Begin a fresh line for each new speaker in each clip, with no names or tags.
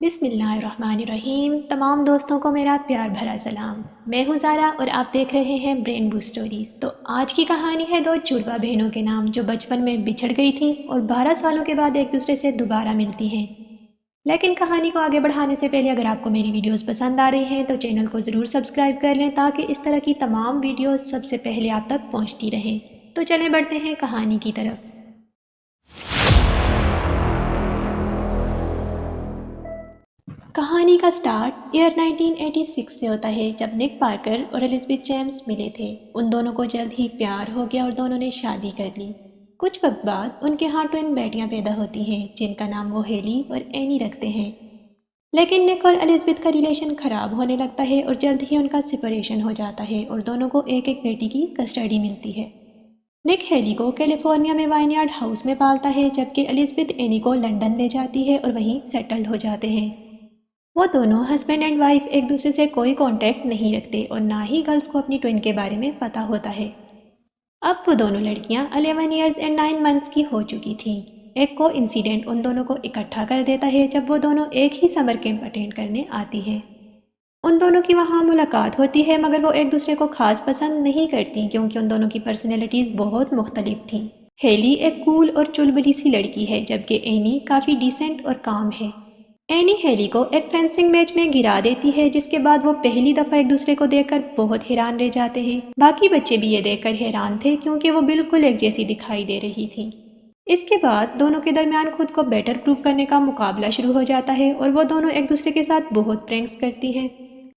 بسم اللہ الرحمن الرحیم۔ تمام دوستوں کو میرا پیار بھرا سلام۔ میں ہوں زارا اور آپ دیکھ رہے ہیں برین بو سٹوریز۔ تو آج کی کہانی ہے دو جڑواں بہنوں کے نام جو بچپن میں بچھڑ گئی تھیں اور 12 سالوں کے بعد ایک دوسرے سے دوبارہ ملتی ہیں۔ لیکن کہانی کو آگے بڑھانے سے پہلے اگر آپ کو میری ویڈیوز پسند آ رہی ہیں تو چینل کو ضرور سبسکرائب کر لیں تاکہ اس طرح کی تمام ویڈیوز سب سے پہلے آپ تک پہنچتی رہیں۔ تو چلیں بڑھتے ہیں کہانی کی طرف۔ کہانی کا سٹارٹ ایئر 1986 سے ہوتا ہے جب نک پارکر اور ایلزابتھ جیمز ملے تھے۔ ان دونوں کو جلد ہی پیار ہو گیا اور دونوں نے شادی کر لی۔ کچھ وقت بعد ان کے ہاں ٹوئن بیٹیاں پیدا ہوتی ہیں جن کا نام وہ ہیلی اور اینی رکھتے ہیں۔ لیکن نک اور ایلزابتھ کا ریلیشن خراب ہونے لگتا ہے اور جلد ہی ان کا سپریشن ہو جاتا ہے اور دونوں کو ایک ایک بیٹی کی کسٹڈی ملتی ہے۔ نک ہیلی کو کیلیفورنیا میں وائن یارڈ ہاؤس میں پالتا ہے جبکہ ایلزابتھ اینی کو لنڈن لے جاتی ہے اور وہیں سیٹلڈ ہو جاتے ہیں۔ وہ دونوں ہسبینڈ اینڈ وائف ایک دوسرے سے کوئی کانٹیکٹ نہیں رکھتے اور نہ ہی گرلز کو اپنی ٹوئن کے بارے میں پتہ ہوتا ہے۔ اب وہ دونوں لڑکیاں 11 ایئرز اینڈ 9 منتھس کی ہو چکی تھیں۔ ایک کو انسیڈنٹ ان دونوں کو اکٹھا کر دیتا ہے جب وہ دونوں ایک ہی سمر کیمپ اٹینڈ کرنے آتی ہیں۔ ان دونوں کی وہاں ملاقات ہوتی ہے مگر وہ ایک دوسرے کو خاص پسند نہیں کرتی کیونکہ ان دونوں کی پرسنالٹیز بہت مختلف تھیں۔ ہیلی ایک کول اور چلبلی سی لڑکی ہے جبکہ اینی کافی ڈیسنٹ اور کام ہے۔ اینی ہیلی کو ایک فینسنگ میچ میں گرا دیتی ہے جس کے بعد وہ پہلی دفعہ ایک دوسرے کو دیکھ کر بہت حیران رہ جاتے ہیں۔ باقی بچے بھی یہ دیکھ کر حیران تھے کیونکہ وہ بالکل ایک جیسی دکھائی دے رہی تھی۔ اس کے بعد دونوں کے درمیان خود کو بیٹر پروف کرنے کا مقابلہ شروع ہو جاتا ہے اور وہ دونوں ایک دوسرے کے ساتھ بہت پرینکس کرتی ہیں۔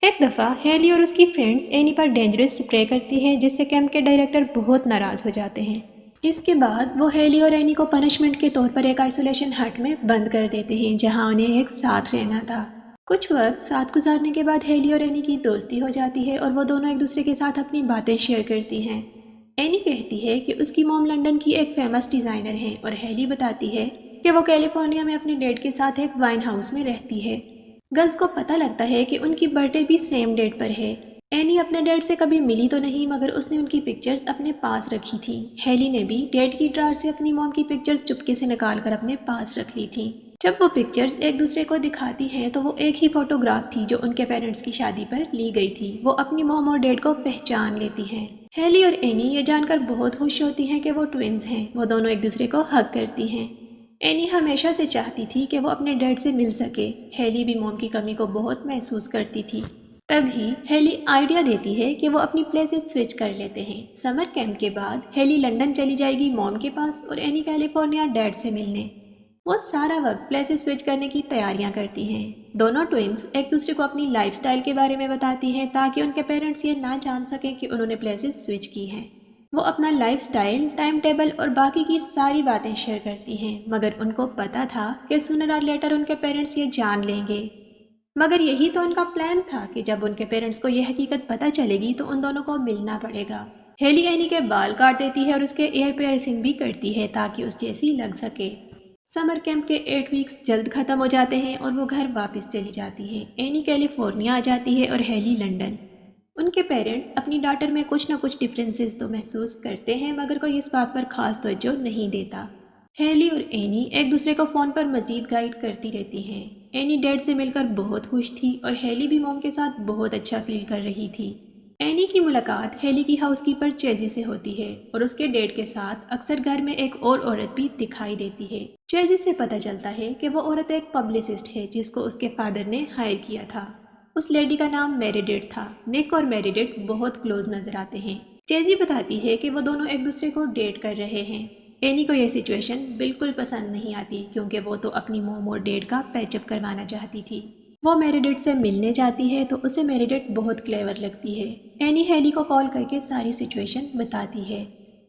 ایک دفعہ ہیلی اور اس کی فرینڈز اینی پر ڈینجرس اسپرے کرتی ہیں جس سے کیمپ کے ڈائریکٹر بہت ناراض ہو جاتے ہیں۔ اس کے بعد وہ ہیلی اور اینی کو پنشمنٹ کے طور پر ایک آئسولیشن ہٹ میں بند کر دیتے ہیں جہاں انہیں ایک ساتھ رہنا تھا۔ کچھ وقت ساتھ گزارنے کے بعد ہیلی اور اینی کی دوستی ہو جاتی ہے اور وہ دونوں ایک دوسرے کے ساتھ اپنی باتیں شیئر کرتی ہیں۔ اینی کہتی ہے کہ اس کی موم لنڈن کی ایک فیمس ڈیزائنر ہے اور ہیلی بتاتی ہے کہ وہ کیلیفورنیا میں اپنے ڈیڈ کے ساتھ ایک وائن ہاؤس میں رہتی ہے۔ گرلز کو پتہ لگتا ہے کہ ان کی برتھ ڈے بھی سیم ڈیٹ پر ہے۔ اینی اپنے ڈیڈ سے کبھی ملی تو نہیں مگر اس نے ان کی پکچرز اپنے پاس رکھی تھی۔ ہیلی نے بھی ڈیڈ کی ڈرار سے اپنی موم کی پکچرز چپکے سے نکال کر اپنے پاس رکھ لی تھی۔ جب وہ پکچرز ایک دوسرے کو دکھاتی ہیں تو وہ ایک ہی فوٹوگراف تھی جو ان کے پیرنٹس کی شادی پر لی گئی تھی۔ وہ اپنی موم اور ڈیڈ کو پہچان لیتی ہیں۔ ہیلی اور اینی یہ جان کر بہت خوش ہوتی ہیں کہ وہ ٹوئنز ہیں۔ وہ دونوں ایک دوسرے کو ہگ کرتی ہیں۔ اینی ہمیشہ سے چاہتی تھی کہ وہ اپنے ڈیڈ سے مل سکے۔ ہیلی بھی موم کی کمی کو بہت محسوس کرتی تھی۔ تبھی ہیلی آئیڈیا دیتی ہے کہ وہ اپنی پلیسز سوئچ کر لیتے ہیں۔ سمر کیمپ کے بعد ہیلی لنڈن چلی جائے گی موم کے پاس اور اینی کیلیفورنیا ڈیڈ سے ملنے۔ وہ سارا وقت پلیسز سوئچ کرنے کی تیاریاں کرتی ہیں۔ دونوں ٹوئنز ایک دوسرے کو اپنی لائف سٹائل کے بارے میں بتاتی ہیں تاکہ ان کے پیرنٹس یہ نہ جان سکیں کہ انہوں نے پلیسز سوئچ کی ہیں۔ وہ اپنا لائف سٹائل، ٹائم ٹیبل اور باقی کی ساری باتیں شیئر کرتی ہیں مگر ان کو پتہ تھا کہ سونر اور لیٹر ان کے پیرنٹس یہ جان لیں گے۔ مگر یہی تو ان کا پلان تھا کہ جب ان کے پیرنٹس کو یہ حقیقت پتہ چلے گی تو ان دونوں کو ملنا پڑے گا۔ ہیلی اینی کے بال کاٹ دیتی ہے اور اس کے ایئر پیئرسنگ بھی کرتی ہے تاکہ اس جیسی لگ سکے۔ سمر کیمپ کے 8 ویکس جلد ختم ہو جاتے ہیں اور وہ گھر واپس چلی جاتی ہے۔ اینی کیلیفورنیا آ جاتی ہے اور ہیلی لنڈن۔ ان کے پیرنٹس اپنی ڈاٹر میں کچھ نہ کچھ ڈفرینسز تو محسوس کرتے ہیں مگر کوئی اس بات پر خاص توجہ نہیں دیتا۔ ہیلی اور اینی ایک دوسرے کو فون پر مزید گائیڈ کرتی رہتی ہیں۔ اینی ڈیڈ سے مل کر بہت خوش تھی اور ہیلی بھی موم کے ساتھ بہت اچھا فیل کر رہی تھی۔ اینی کی ملاقات ہیلی کی ہاؤس کیپر چیزی سے ہوتی ہے اور اس کے ڈیڈ کے ساتھ اکثر گھر میں ایک اور عورت بھی دکھائی دیتی ہے۔ چیزی سے پتہ چلتا ہے کہ وہ عورت ایک پبلسسٹ ہے جس کو اس کے فادر نے ہائر کیا تھا۔ اس لیڈی کا نام میریڈٹ تھا۔ نک اور میریڈٹ بہت کلوز نظر آتے ہیں۔ چیزی بتاتی ہے کہ وہ دونوں ایک دوسرے کو ڈیٹ کر رہے ہیں۔ اینی کو یہ سچویشن بالکل پسند نہیں آتی کیونکہ وہ تو اپنی موم اور ڈیڈ کا پیچ اپ کروانا چاہتی تھی۔ وہ میریڈٹ سے ملنے جاتی ہے تو اسے میریڈٹ بہت کلیور لگتی ہے۔ اینی ہیلی کو کال کر کے ساری سچویشن بتاتی ہے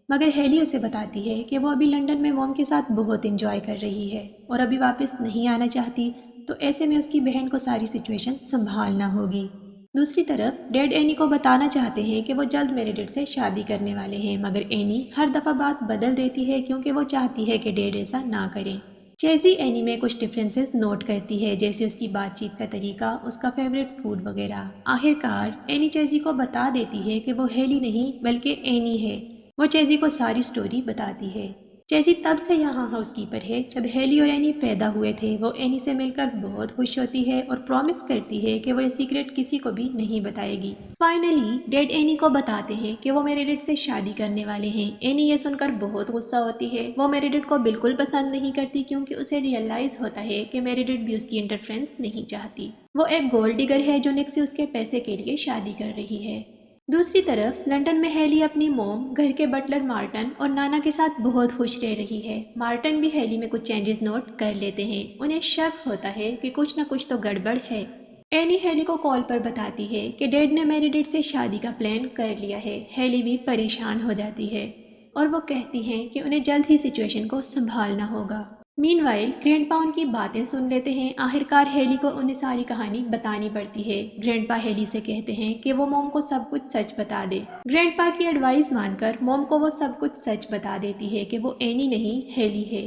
مگر ہیلی اسے بتاتی ہے کہ وہ ابھی لنڈن میں موم کے ساتھ بہت انجوائے کر رہی ہے اور ابھی واپس نہیں آنا چاہتی، تو ایسے میں اس کی بہن کو ساری سچویشن سنبھالنا ہوگی۔ دوسری طرف ڈیڈ اینی کو بتانا چاہتے ہیں کہ وہ جلد میریڈٹ سے شادی کرنے والے ہیں مگر اینی ہر دفعہ بات بدل دیتی ہے کیونکہ وہ چاہتی ہے کہ ڈیڈ ایسا نہ کریں۔ چیزی اینی میں کچھ ڈفرینسز نوٹ کرتی ہے جیسے اس کی بات چیت کا طریقہ، اس کا فیوریٹ فوڈ وغیرہ۔ آخر کار اینی چیزی کو بتا دیتی ہے کہ وہ ہیلی نہیں بلکہ اینی ہے۔ وہ چیزی کو ساری سٹوری بتاتی ہے۔ जैसी तब से यहाँ हाउस कीपर है। जब हेली और एनी पैदा हुए थे वो एनी से मिलकर बहुत खुश होती है और प्रॉमिस करती है कि वो ये सीक्रेट किसी को भी नहीं बताएगी। फाइनली डैड एनी को बताते हैं कि वो मेरिडिट से शादी करने वाले हैं। एनी ये सुनकर बहुत गुस्सा होती है। वो मेरिडिट को बिल्कुल पसंद नहीं करती क्योंकि उसे रियलाइज होता है कि मेरिडिट भी उसकी इंटरफ्रेंस नहीं चाहती। वो एक गोल्ड डिगर है जो निक से उसके पैसे के लिए शादी कर रही है। दूसरी तरफ लंदन में हेली अपनी मोम, घर के बटलर मार्टन और नाना के साथ बहुत खुश रह रही है। मार्टन भी हेली में कुछ चेंजेस नोट कर लेते हैं। उन्हें शक होता है कि कुछ न कुछ तो गड़बड़ है। एनी हेली को कॉल पर बताती है कि डैड ने मेरिडिट से शादी का प्लान कर लिया है। हेली भी परेशान हो जाती है और वो कहती है कि उन्हें जल्द ही सिचुएशन को संभालना होगा। मीनवाइल ग्रैंडपा उनकी बातें सुन लेते हैं। आखिरकार हेली को उन्हें सारी कहानी बतानी पड़ती है। ग्रैंडपा हेली से कहते हैं कि वो मॉम को सब कुछ सच बता दे। ग्रैंडपा की एडवाइस मानकर मॉम को वो सब कुछ सच बता देती है कि वो एनी नहीं हेली है।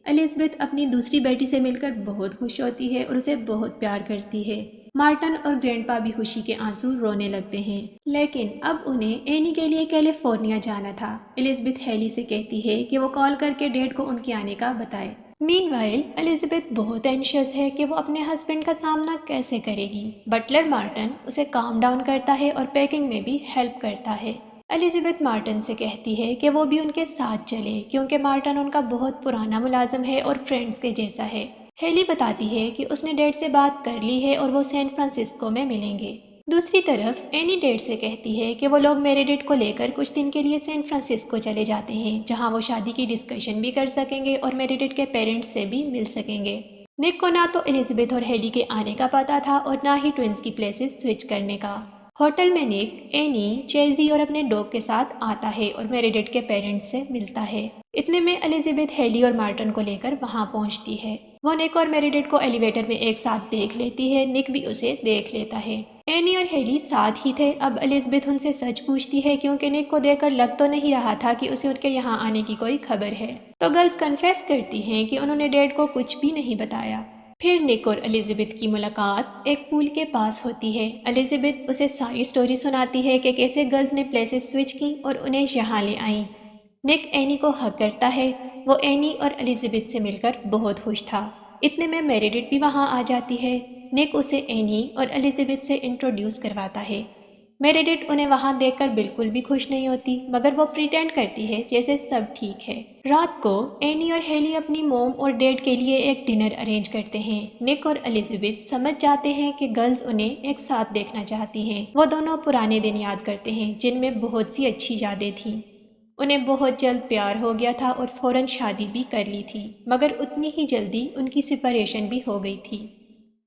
एलिज़ाबेथ अपनी दूसरी बेटी से मिलकर बहुत खुश होती है और उसे बहुत प्यार करती है। मार्टन और ग्रैंडपा भी खुशी के आंसू रोने लगते हैं। लेकिन अब उन्हें एनी के लिए कैलिफोर्निया जाना था। एलिज़ाबेथ हेली से कहती है कि वो कॉल करके डैड को उनके आने का बताए। मीनवाइल एलिज़ाबेथ बहुत एंशियस है कि वो अपने हस्बैंड का सामना कैसे करेगी। बटलर मार्टन उसे काम डाउन करता है और पैकिंग में भी हेल्प करता है। एलिज़ाबेथ मार्टन से कहती है कि वो भी उनके साथ चले क्योंकि मार्टन उनका बहुत पुराना मुलाजिम है और फ्रेंड्स के जैसा है। हेली बताती है कि उसने डैड से बात कर ली है और वो सैन फ्रांसिस्को में मिलेंगे। दूसरी तरफ एनी डैड से कहती है कि वो लोग मेरिडिट को लेकर कुछ दिन के लिए सैन फ्रांसिस्को चले जाते हैं जहां वो शादी की डिस्कशन भी कर सकेंगे और मेरिडिट के पेरेंट्स से भी मिल सकेंगे। निक को ना तो एलिज़ाबेथ और हेली के आने का पता था और ना ही ट्विंस की प्लेसेस स्विच करने का। होटल में निक एनी, चेजी और अपने डॉग के साथ आता है और मेरिडिट के पेरेंट्स से मिलता है। इतने में एलिज़ाबेथ हेली और मार्टन को लेकर वहां पहुंचती है। वो निक और मेरिडिट को एलिवेटर में एक साथ देख लेती है। निक भी उसे देख लेता है। एनी और हेली साथ ही थे। अब एलिज़ाबेथ उनसे सच पूछती है क्योंकि निक को देखकर लग तो नहीं रहा था कि उसे उनके यहाँ आने की कोई खबर है। तो गर्ल्स कन्फेस करती हैं कि उन्होंने डैड को कुछ भी नहीं बताया। फिर निक और एलिज़ाबेथ की मुलाकात एक पूल के पास होती है। एलिज़ाबेथ उसे सारी स्टोरी सुनाती है कि कैसे गर्ल्स ने प्लेसेस स्विच की और उन्हें यहाँ ले आई। निक एनी को हक करता है। वो एनी और एलिज़ाबेथ से मिलकर बहुत खुश था। इतने में मेरिडिट भी वहाँ आ जाती है। निक उसे एनी और एलिज़ाबेथ से इंट्रोड्यूस करवाता है। मेरिडिट उन्हें वहाँ देखकर बिल्कुल भी खुश नहीं होती मगर वो प्रिटेंड करती है जैसे सब ठीक है। रात को एनी और हेली अपनी मोम और डैड के लिए एक डिनर अरेंज करते हैं। निक और एलिज़ाबेथ समझ जाते हैं कि गर्ल्स उन्हें एक साथ देखना चाहती हैं। वो दोनों पुराने दिन याद करते हैं जिनमें बहुत सी अच्छी यादें थीं। उन्हें बहुत जल्द प्यार हो गया था और फौरन शादी भी कर ली थी मगर उतनी ही जल्दी उनकी सेपरेशन भी हो गई थी।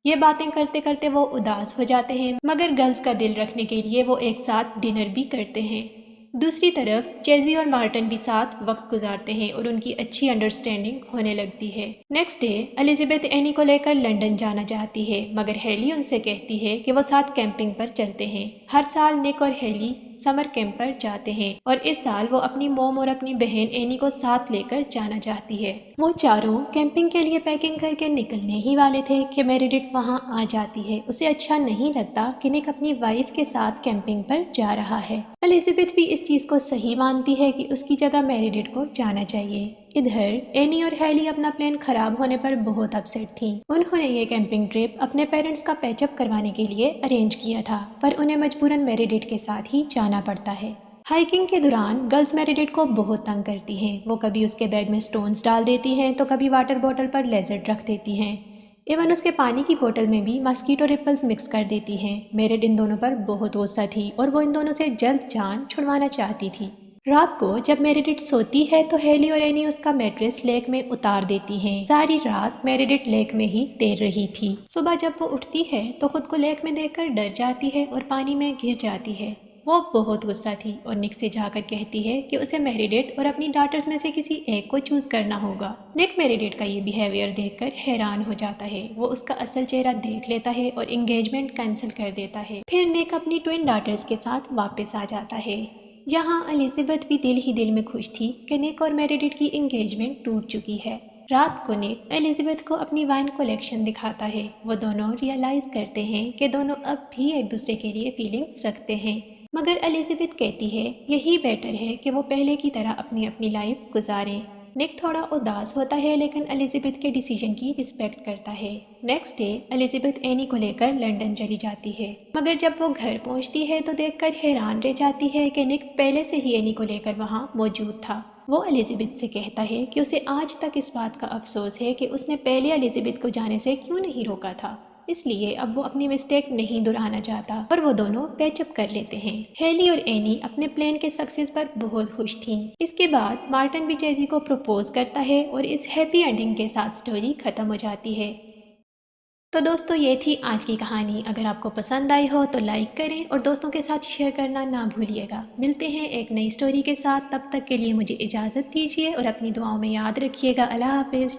ये बातें करते करते वो उदास हो जाते हैं मगर गर्ल्स का दिल रखने के लिए वो एक साथ डिनर भी करते हैं। दूसरी तरफ चेजी और मार्टन भी साथ वक्त गुजारते हैं और उनकी अच्छी अंडरस्टैंडिंग होने लगती है। नेक्स्ट डे एलिज़ाबेथ एनी को लेकर लंदन जाना चाहती है मगर हेली उनसे कहती है कि वो साथ कैंपिंग पर चलते हैं। हर साल निक और हेली समर कैंप पर जाते हैं और इस साल वो अपनी मोम और अपनी बहन एनी को साथ लेकर जाना चाहती है। वो चारों कैंपिंग के लिए पैकिंग करके निकलने ही वाले थे कि मेरिडिट वहाँ आ जाती है। उसे अच्छा नहीं लगता कि निक अपनी वाइफ के साथ कैंपिंग पर जा रहा है। एलिज़ाबेथ भी इस चीज़ को सही मानती है कि उसकी जगह मेरिडिट को जाना चाहिए। इधर एनी और हेली अपना प्लान खराब होने पर बहुत अपसेट थीं। उन्होंने ये कैंपिंग ट्रिप अपने पेरेंट्स का पैचअप करवाने के लिए अरेंज किया था पर उन्हें मजबूरन मेरिडिट के साथ ही जाना पड़ता है। हाइकिंग के दौरान गर्ल्स मेरिडिट को बहुत तंग करती हैं। वो कभी उसके बैग में स्टोन्स डाल देती हैं तो कभी वाटर बॉटल पर लेजर्ड रख देती हैं। इवन उसके पानी की बोतल में भी मस्कीटो रिपल्स मिक्स कर देती हैं। मेरिड इन दोनों पर बहुत गुस्सा थी और वो इन दोनों से जल्द जान छुड़वाना चाहती थी। रात को जब मेरिडिट सोती है तो हेली और एनी उसका मैट्रेस लेक में उतार देती हैं। सारी रात मेरिडिट लेक में ही तैर रही थी। सुबह जब वो उठती है तो खुद को लेक में देखकर डर जाती है और पानी में गिर जाती है। वो बहुत गुस्सा थी और निक से जाकर कहती है कि उसे मेरिडिट और अपनी डॉटर्स में से किसी एक को चूज करना होगा। निक मेरिडिट का ये बिहेवियर देखकर हैरान हो जाता है। वो उसका असल चेहरा देख लेता है और एंगेजमेंट कैंसिल कर देता है। फिर निक अपनी ट्विन डॉटर्स के साथ वापस आ जाता है। यहाँ एलिज़ाबेथ भी दिल ही दिल में खुश थी कि निक और मेरिडिट की एंगेजमेंट टूट चुकी है। रात को निक एलिज़ाबेथ को अपनी वाइन कलेक्शन दिखाता है। वो दोनों रियलाइज करते हैं कि दोनों अब भी एक दूसरे के लिए फीलिंग्स रखते हैं मगर एलिज़ाबेथ कहती है यही बेटर है कि वो पहले की तरह अपनी अपनी लाइफ गुजारें। निक थोड़ा उदास होता है लेकिन एलिजाबेथ के डिसीजन की रिस्पेक्ट करता है। नेक्स्ट डे एलिजाबेथ एनी को लेकर लंदन चली जाती है, मगर जब वो घर पहुंचती है तो देखकर हैरान रह जाती है कि निक पहले से ही एनी को लेकर वहां मौजूद था। वो एलिजाबेथ से कहता है कि उसे आज तक इस बात का अफसोस है कि उसने पहले एलिजाबेथ को जाने से क्यों नहीं रोका था, इसलिए अब वो अपनी मिस्टेक नहीं दोहराना चाहता और वो दोनों पैचअप कर लेते हैं। हेली और एनी अपने प्लान के सक्सेस पर बहुत खुश थीं। इसके बाद मार्टिन भी जेसी को प्रपोज करता है और इस हैप्पी एंडिंग के साथ स्टोरी खत्म हो जाती है। तो दोस्तों ये थी आज की कहानी। अगर आपको पसंद आई हो तो लाइक करें और दोस्तों के साथ शेयर करना ना भूलिएगा। मिलते हैं एक नई स्टोरी के साथ, तब तक के लिए मुझे इजाज़त दीजिए और अपनी दुआओं में याद रखिएगा। अल्लाह हाफिज़।